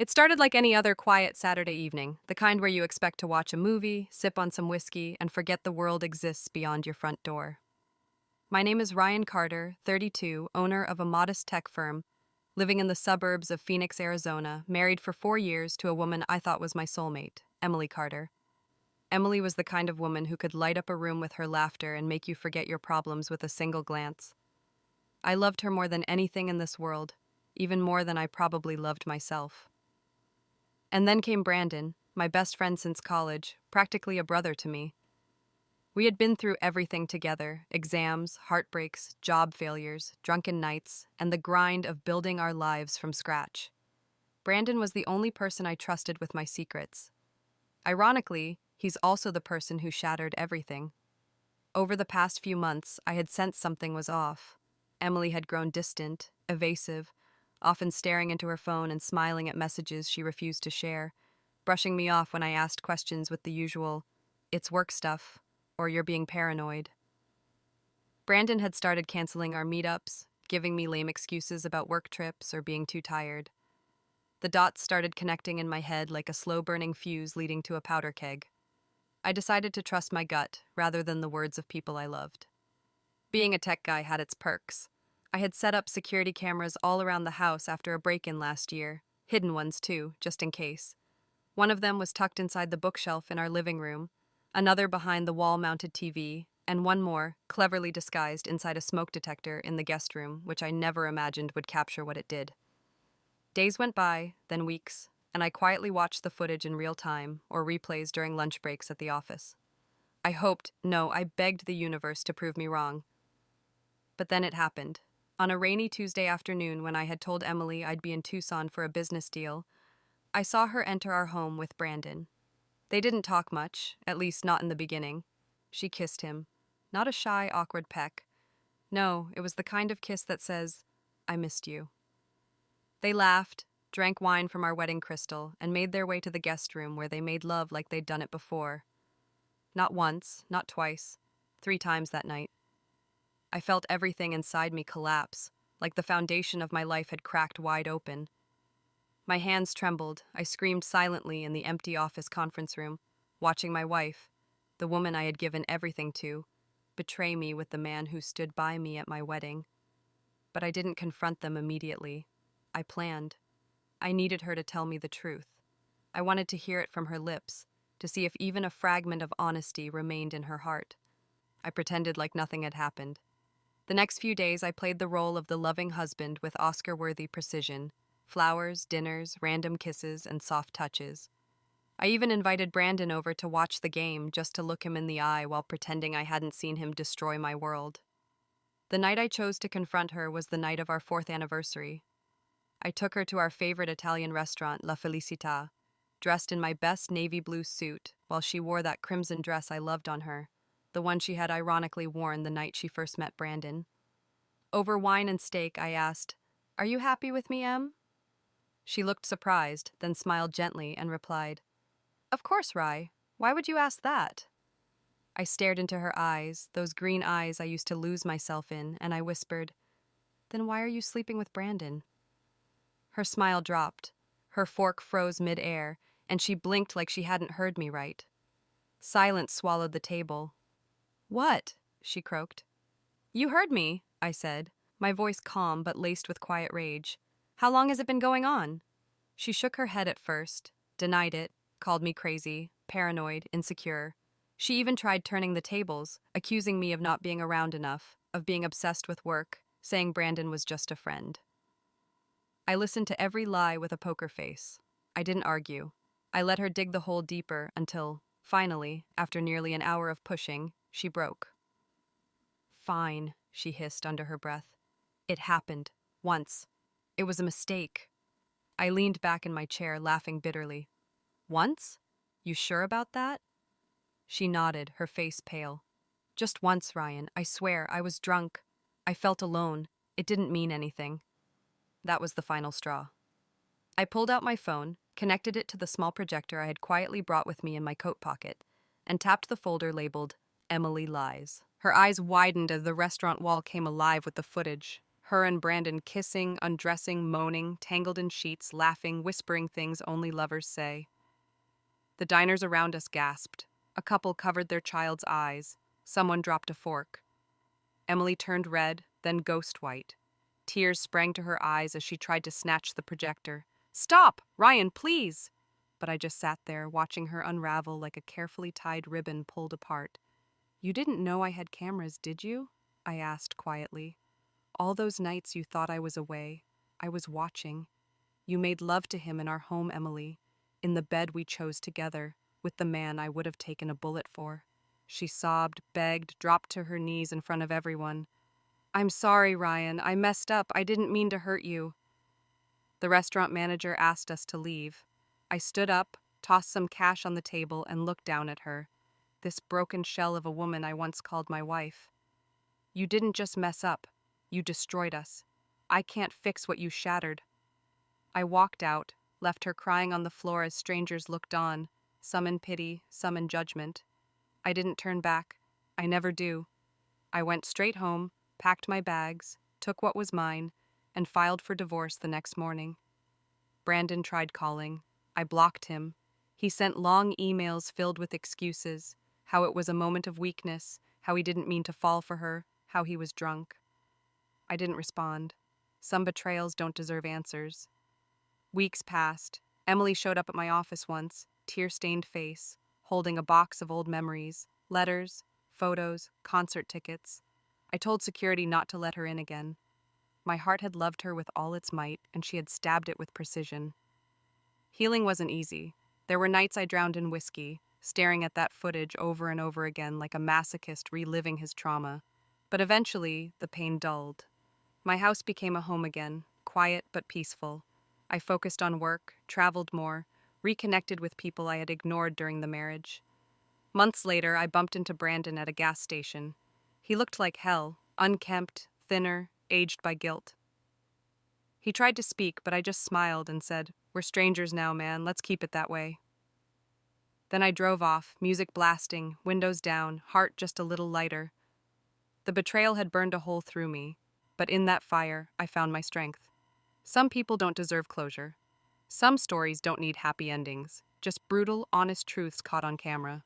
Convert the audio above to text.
It started like any other quiet Saturday evening, the kind where you expect to watch a movie, sip on some whiskey, and forget the world exists beyond your front door. My name is Ryan Carter, 32, owner of a modest tech firm, living in the suburbs of Phoenix, Arizona, married for 4 years to a woman I thought was my soulmate, Emily Carter. Emily was the kind of woman who could light up a room with her laughter and make you forget your problems with a single glance. I loved her more than anything in this world, even more than I probably loved myself. And then came Brandon, my best friend since college, practically a brother to me. We had been through everything together: exams, heartbreaks, job failures, drunken nights, and the grind of building our lives from scratch. Brandon was the only person I trusted with my secrets. Ironically, he's also the person who shattered everything. Over the past few months, I had sensed something was off. Emily had grown distant, evasive, often staring into her phone and smiling at messages she refused to share, brushing me off when I asked questions with the usual, "It's work stuff," or "You're being paranoid." Brandon had started canceling our meetups, giving me lame excuses about work trips or being too tired. The dots started connecting in my head like a slow-burning fuse leading to a powder keg. I decided to trust my gut rather than the words of people I loved. Being a tech guy had its perks. I had set up security cameras all around the house after a break-in last year, hidden ones too, just in case. One of them was tucked inside the bookshelf in our living room, another behind the wall-mounted TV, and one more, cleverly disguised inside a smoke detector in the guest room, which I never imagined would capture what it did. Days went by, then weeks, and I quietly watched the footage in real time, or replays during lunch breaks at the office. I hoped, no, I begged the universe to prove me wrong. But then it happened. On a rainy Tuesday afternoon when I had told Emily I'd be in Tucson for a business deal, I saw her enter our home with Brandon. They didn't talk much, at least not in the beginning. She kissed him. Not a shy, awkward peck. No, it was the kind of kiss that says, "I missed you." They laughed, drank wine from our wedding crystal, and made their way to the guest room where they made love like they'd done it before. Not once, not twice, 3 times that night. I felt everything inside me collapse, like the foundation of my life had cracked wide open. My hands trembled. I screamed silently in the empty office conference room, watching my wife, the woman I had given everything to, betray me with the man who stood by me at my wedding. But I didn't confront them immediately. I planned. I needed her to tell me the truth. I wanted to hear it from her lips, to see if even a fragment of honesty remained in her heart. I pretended like nothing had happened. The next few days, I played the role of the loving husband with Oscar-worthy precision: flowers, dinners, random kisses, and soft touches. I even invited Brandon over to watch the game just to look him in the eye while pretending I hadn't seen him destroy my world. The night I chose to confront her was the night of our 4th anniversary. I took her to our favorite Italian restaurant, La Felicita, dressed in my best navy blue suit, while she wore that crimson dress I loved on her, the one she had ironically worn the night she first met Brandon. Over wine and steak, I asked, "Are you happy with me, Em?" She looked surprised, then smiled gently and replied, "Of course, Rye. Why would you ask that?" I stared into her eyes, those green eyes I used to lose myself in, and I whispered, "Then why are you sleeping with Brandon?" Her smile dropped. Her fork froze mid-air, and she blinked like she hadn't heard me right. Silence swallowed the table. "What?" she croaked. "You heard me," I said, my voice calm but laced with quiet rage. "How long has it been going on?" She shook her head at first, denied it, called me crazy, paranoid, insecure. She even tried turning the tables, accusing me of not being around enough, of being obsessed with work, saying Brandon was just a friend. I listened to every lie with a poker face. I didn't argue. I let her dig the hole deeper until, finally, after nearly an hour of pushing, she broke. "Fine," she hissed under her breath. "It happened. Once. It was a mistake." I leaned back in my chair, laughing bitterly. "Once? You sure about that?" She nodded, her face pale. "Just once, Ryan. I swear, I was drunk. I felt alone. It didn't mean anything." That was the final straw. I pulled out my phone, connected it to the small projector I had quietly brought with me in my coat pocket, and tapped the folder labeled Emily Lies. Her eyes widened as the restaurant wall came alive with the footage. Her and Brandon kissing, undressing, moaning, tangled in sheets, laughing, whispering things only lovers say. The diners around us gasped. A couple covered their child's eyes. Someone dropped a fork. Emily turned red, then ghost white. Tears sprang to her eyes as she tried to snatch the projector. "Stop! Ryan, please!" But I just sat there, watching her unravel like a carefully tied ribbon pulled apart. "You didn't know I had cameras, did you?" I asked quietly. "All those nights you thought I was away, I was watching. You made love to him in our home, Emily, in the bed we chose together, with the man I would have taken a bullet for." She sobbed, begged, dropped to her knees in front of everyone. "I'm sorry, Ryan. I messed up. I didn't mean to hurt you." The restaurant manager asked us to leave. I stood up, tossed some cash on the table, and looked down at her. This broken shell of a woman I once called my wife. "You didn't just mess up. You destroyed us. I can't fix what you shattered." I walked out, left her crying on the floor as strangers looked on, some in pity, some in judgment. I didn't turn back. I never do. I went straight home, packed my bags, took what was mine, and filed for divorce the next morning. Brandon tried calling. I blocked him. He sent long emails filled with excuses, how it was a moment of weakness, how he didn't mean to fall for her, how he was drunk. I didn't respond. Some betrayals don't deserve answers. Weeks passed. Emily showed up at my office once, tear-stained face, holding a box of old memories, letters, photos, concert tickets. I told security not to let her in again. My heart had loved her with all its might, and she had stabbed it with precision. Healing wasn't easy. There were nights I drowned in whiskey, staring at that footage over and over again like a masochist reliving his trauma. But eventually, the pain dulled. My house became a home again, quiet but peaceful. I focused on work, traveled more, reconnected with people I had ignored during the marriage. Months later, I bumped into Brandon at a gas station. He looked like hell, unkempt, thinner, aged by guilt. He tried to speak, but I just smiled and said, "We're strangers now, man. Let's keep it that way." Then I drove off, music blasting, windows down, heart just a little lighter. The betrayal had burned a hole through me, but in that fire, I found my strength. Some people don't deserve closure. Some stories don't need happy endings, just brutal, honest truths caught on camera.